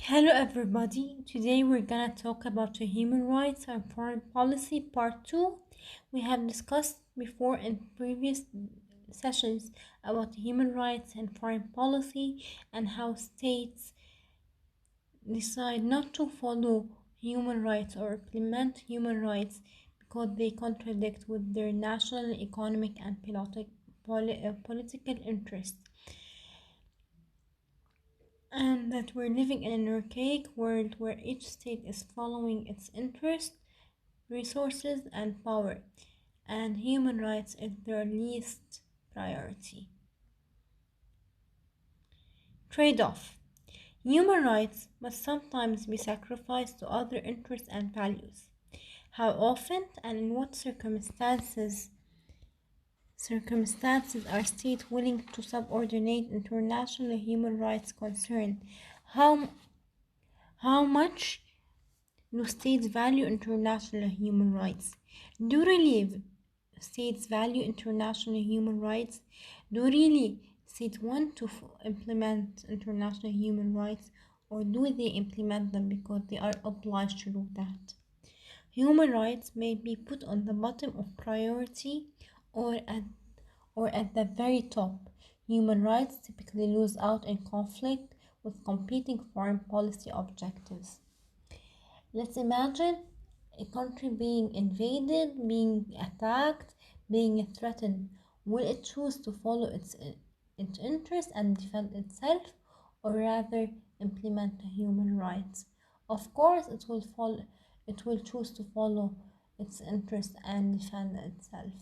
Hello everybody. Today we're gonna talk about the human rights and foreign policy part 2. We have discussed before in previous sessions about human rights and foreign policy and how states decide not to follow human rights or implement human rights because they contradict with their national, economic and political interests, and that we're living in an archaic world where each state is following its interests, resources, and power, and human rights is their least priority. Trade off. Human rights must sometimes be sacrificed to other interests and values. How often and in what circumstances are states willing to subordinate international human rights concerns? How how much do states value international human rights? Do really states value international human rights? Do really states want to implement international human rights, or do they implement them because they are obliged to do that? Human rights may be put on the bottom of priority or at the very top. Human rights typically lose out in conflict with competing foreign policy objectives. Let's imagine a country being invaded, being attacked, being threatened. Will it choose to follow its interests and defend itself, or rather implement the human rights? Of course, it will follow. It will choose to follow its interests and defend itself.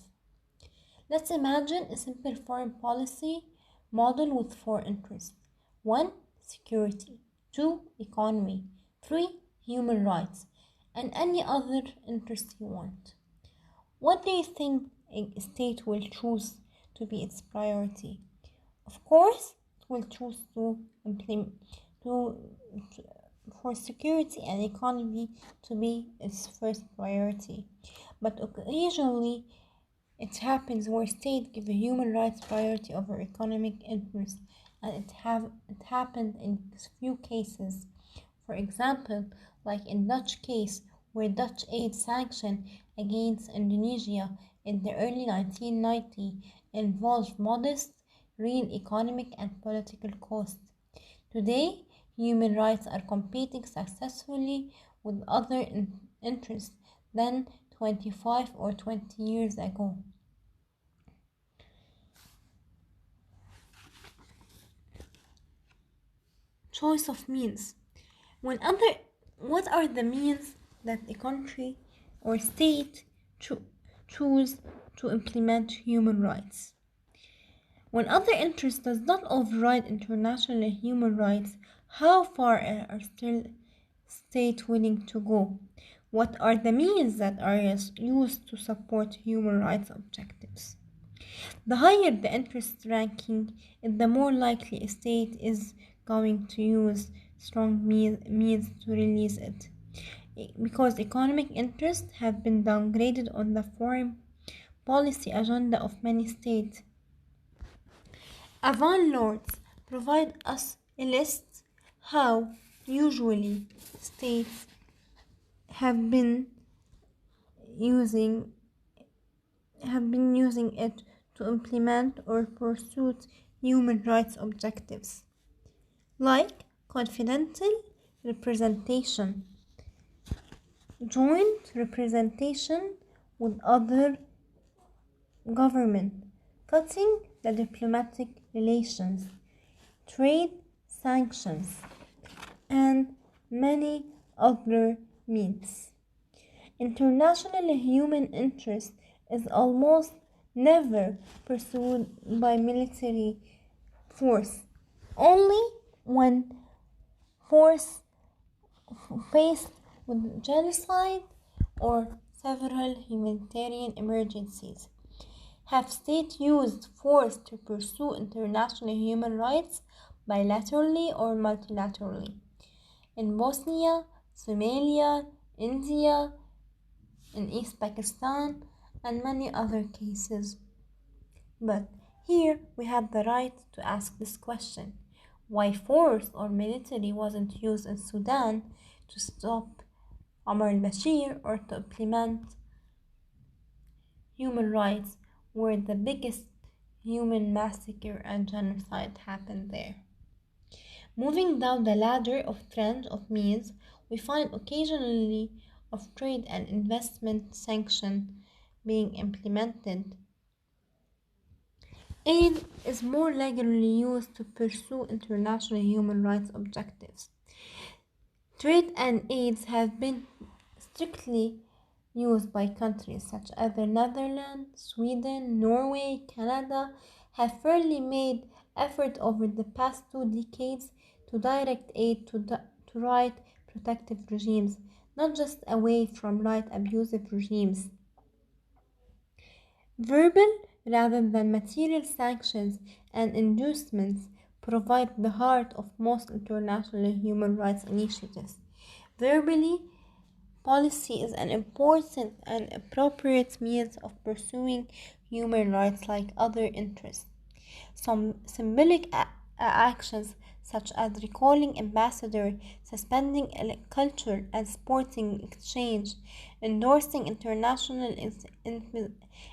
Let's imagine a simple foreign policy model with four interests: 1. Security, 2. Economy, 3. Human rights, and any other interest you want. What do you think a state will choose to be its priority? Of course, it will choose to implement to, for security and economy to be its first priority. But occasionally it happens where states give a human rights priority over economic interest, and it happened in few cases. For example, like in Dutch case, where Dutch aid sanction against Indonesia in the early 1990s involved modest real economic and political costs. Today, human rights are competing successfully with other interests than 25 or 20 years ago. Choice of means. What are the means that a country or state choose to implement human rights? When other interest does not override international human rights, how far are still states willing to go? What are the means that are used to support human rights objectives? The higher the interest ranking, the more likely a state is going to use strong means to release it, because economic interests have been downgraded on the foreign policy agenda of many states. Avant Lords provide us a list how usually states have been using it to implement or pursue human rights objectives, like confidential representation, joint representation with other government, cutting the diplomatic relations, trade sanctions, and many other means. International human interest is almost never pursued by military force, only when force faced with genocide or several humanitarian emergencies. Have states used force to pursue international human rights bilaterally or multilaterally? In Bosnia, Somalia, India, in East Pakistan, and many other cases. But here we have the right to ask this question: why force or military wasn't used in Sudan to stop Omar al-Bashir or to implement human rights, where the biggest human massacre and genocide happened there. Moving down the ladder of trend of means, we find occasionally of trade and investment sanction being implemented. Aid is more regularly used to pursue international human rights objectives. Trade and aids have been strictly used by countries such as the Netherlands, Sweden, Norway, Canada have fairly made effort over the past 2 decades to direct aid to right protective regimes, not just away from right abusive regimes. Verbal rather than material sanctions and inducements provide the heart of most international human rights initiatives. Verbally, policy is an important and appropriate means of pursuing human rights like other interests. Some symbolic actions, such as recalling ambassador, suspending culture and sporting exchange, endorsing international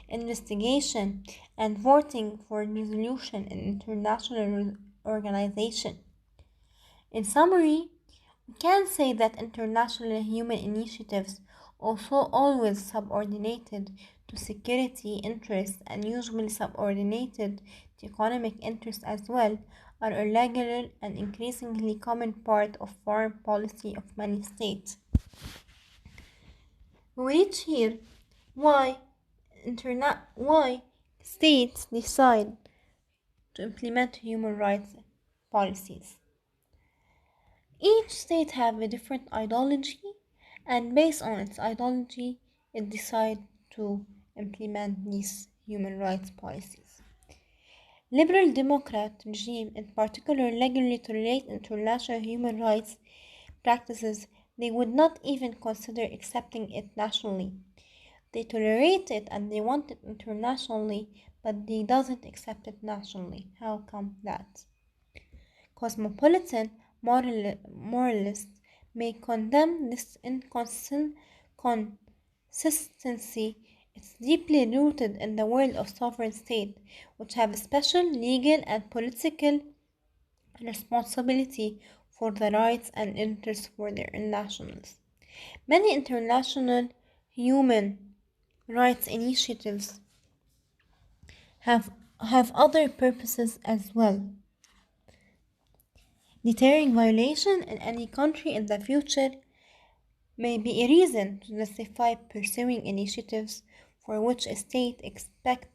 investigation, and voting for resolution in international organization. In summary, we can say that international human initiatives, also always subordinated to security interests and usually subordinated to economic interests as well, are a regular and increasingly common part of foreign policy of many states. We reach here why why states decide to implement human rights policies. Each state have a different ideology, and based on its ideology, it decides to implement these human rights policies. Liberal Democrat regime in particular regularly tolerate international human rights practices they would not even consider accepting it nationally. They tolerate it and they want it internationally, but they doesn't accept it nationally. How come that? Cosmopolitan moralists may condemn this inconsistency. It's deeply rooted in the world of sovereign states, which have a special legal and political responsibility for the rights and interests for their nationals. Many international human rights initiatives have, have other purposes as well. Deterring violation in any country in the future may be a reason to justify pursuing initiatives for which a state expects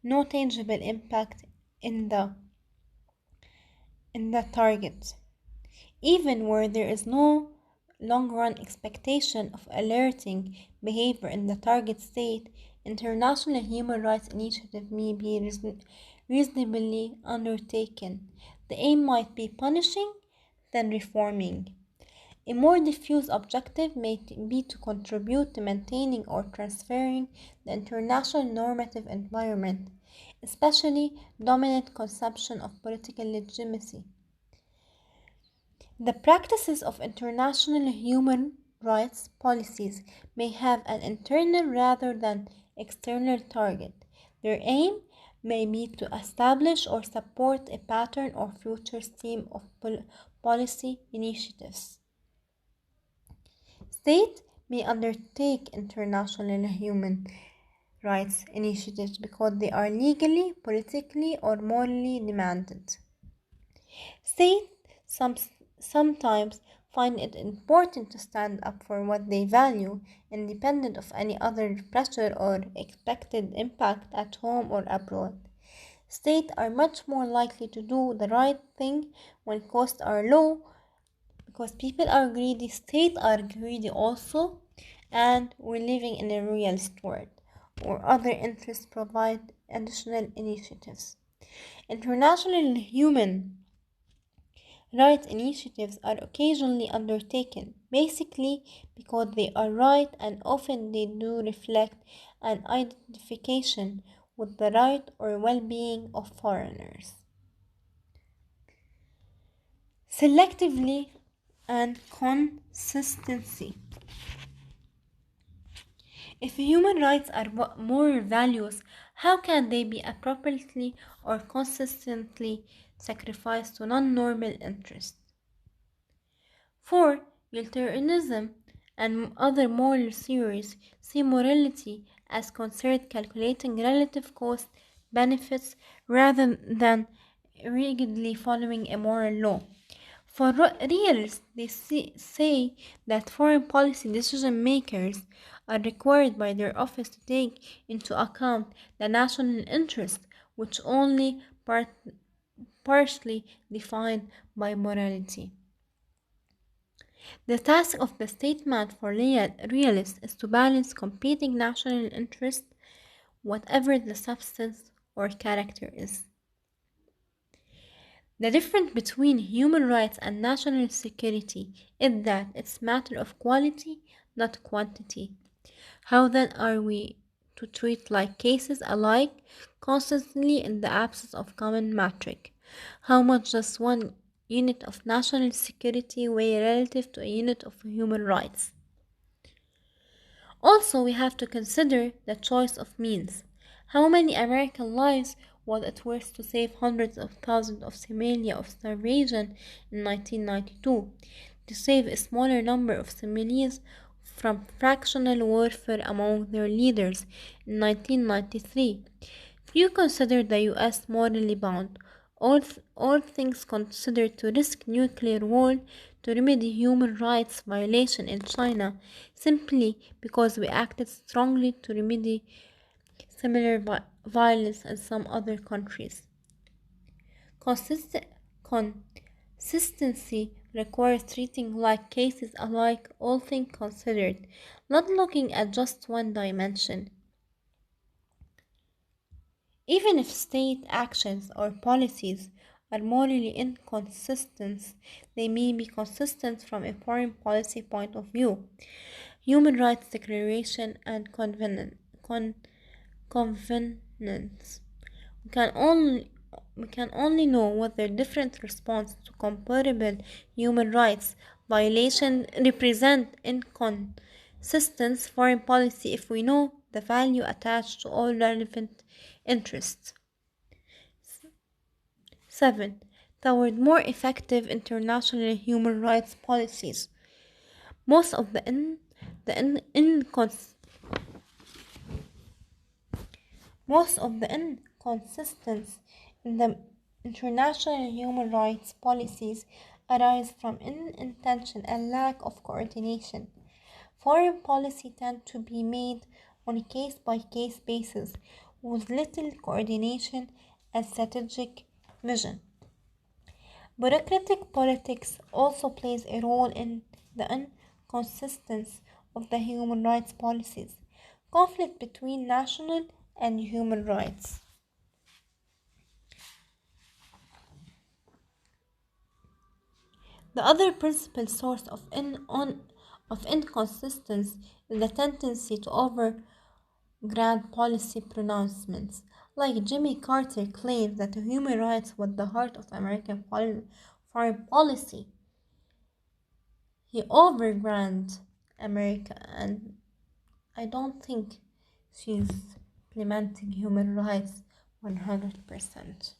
no tangible impact in the target, even where there is no long-run expectation of alerting behavior in the target state. International human rights initiative may be reasonably undertaken. The aim might be punishing, then reforming. A more diffuse objective may be to contribute to maintaining or transferring the international normative environment, especially dominant conception of political legitimacy. The practices of international human rights policies may have an internal rather than external target. Their aim may be to establish or support a pattern or future stream of policy initiatives. States may undertake international human rights initiatives because they are legally, politically, or morally demanded. States sometimes find it important to stand up for what they value, independent of any other pressure or expected impact at home or abroad. States are much more likely to do the right thing when costs are low because people are greedy, states are greedy also, and we're living in a realist world where other interests provide additional initiatives. International human rights initiatives are occasionally undertaken, basically because they are right and often they do reflect an identification with the right or well-being of foreigners. selectively, and consistency. If human rights are moral values, how can they be appropriately or consistently sacrificed to non-normal interests? 4. Utilitarianism and other moral theories see morality as concerned calculating relative cost benefits rather than rigidly following a moral law. For realists, they say that foreign policy decision makers are required by their office to take into account the national interest, which only partially defined by morality. The task of the statement for realists is to balance competing national interests, whatever the substance or character is. The difference between human rights and national security is that it's a matter of quality, not quantity. How then are we to treat like cases alike constantly in the absence of common metric? How much does one unit of national security weigh relative to a unit of human rights? Also, we have to consider the choice of means. How many American lives was it worth to save hundreds of thousands of Somalia of starvation in 1992, to save a smaller number of Somalis from fractional warfare among their leaders in 1993? If you consider the US morally bound, all things considered, to risk nuclear war to remedy human rights violation in China simply because we acted strongly to remedy similar violence in some other countries. Consist- Consistency requires treating like cases alike, all things considered, not looking at just one dimension. Even if state actions or policies are morally inconsistent, they may be consistent from a foreign policy point of view. Human Rights Declaration and Covenants. We can only we can only know whether different response to comparable human rights violation represent inconsistent foreign policy if we know the value attached to all relevant interests. 7. Toward more effective international human rights policies. Most of the most of the inconsistencies in the international human rights policies arise from inattention and lack of coordination. Foreign policy tend to be made on a case-by-case basis with little coordination and strategic vision. Bureaucratic politics also plays a role in the inconsistency of the human rights policies. Conflict between national and human rights. The other principal source of inconsistency is the tendency to over grand policy pronouncements. Like Jimmy Carter claims that human rights was the heart of American foreign policy. He overgrand America, and I don't think she's implementing human rights 100%.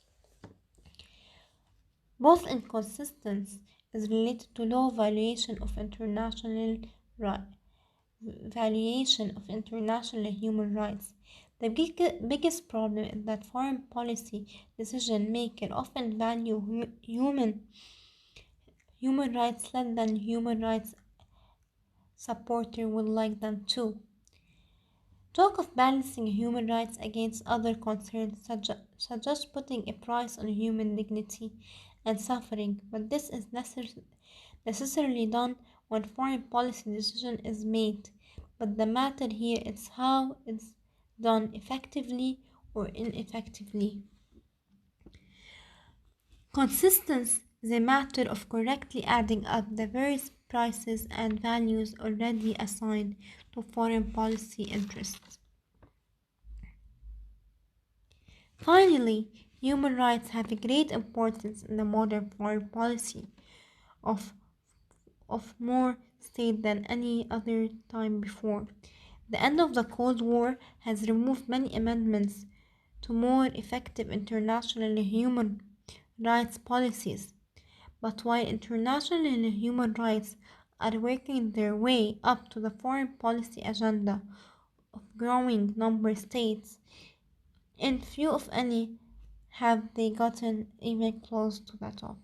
Both inconsistency is related to low valuation of international human rights. The biggest problem is that foreign policy decision makers often value human rights less than human rights supporters would like them to. Talk of balancing human rights against other concerns suggests putting a price on human dignity and suffering, but this is necessarily done when foreign policy decision is made. But the matter here is how it's done, effectively or ineffectively. Consistency is a matter of correctly adding up the various prices and values already assigned to foreign policy interests. Finally, human rights have a great importance in the modern foreign policy. of more state than any other time before. The end of the Cold War has removed many amendments to more effective international human rights policies. But while international human rights are working their way up to the foreign policy agenda of growing number states, and few if any have they gotten even close to the top.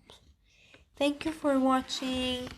Thank you for watching.